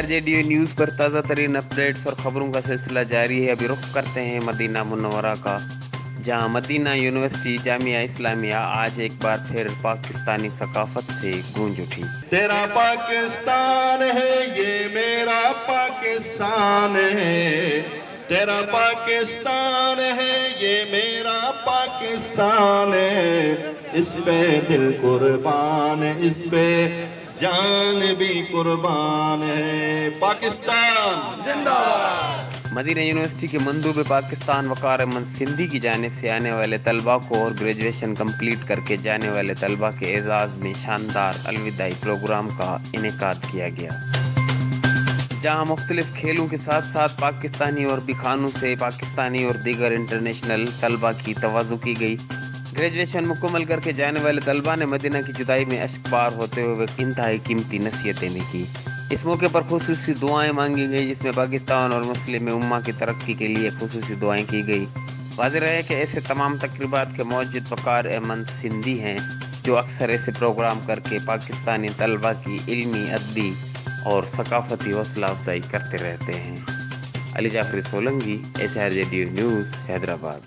HRJDO news پر تازہ ترین updates اور خبروں کا سلسلہ جاری ہے۔ ابھی رخ کرتے ہیں مدینہ منورہ کا، جہاں مدینہ یونیورسٹی جامعہ اسلامیہ آج ایک بار پھر پاکستانی ثقافت سے گونج اٹھی۔ تیرا پاکستان ہے یہ میرا پاکستان ہے، تیرا پاکستان ہے یہ میرا پاکستان ہے، اس پہ دل قربان ہے، اس پہ جان بھی قربان ہے، پاکستان زندہ باد۔ مدینہ یونیورسٹی کے مندوب پاکستان وقار احمد سندھی کی جانب سے آنے والے طلباء کو اور گریجویشن کمپلیٹ کر کے جانے والے طلباء کے اعزاز میں شاندار الوداعی پروگرام کا انعقاد کیا گیا، جہاں مختلف کھیلوں کے ساتھ ساتھ پاکستانی اور بھی خانوں سے پاکستانی اور دیگر انٹرنیشنل طلباء کی تواضع کی گئی۔ گریجویشن مکمل کر کے جانے والے طلباء نے مدینہ کی جدائی میں اشک بار ہوتے ہوئے انتہائی قیمتی نصیحتیں بھی کی۔ اس موقع پر خصوصی دعائیں مانگی گئی، جس میں پاکستان اور مسلم امہ کی ترقی کے لیے خصوصی دعائیں کی گئی۔ واضح رہے کہ ایسے تمام تقریبات کے موجد وقار احمد سندھی ہیں، جو اکثر ایسے پروگرام کر کے پاکستانی طلباء کی علمی، ادبی اور ثقافتی حوصلہ افزائی کرتے رہتے ہیں۔ علی جعفری سولنگی، HRJDO نیوز، حیدرآباد۔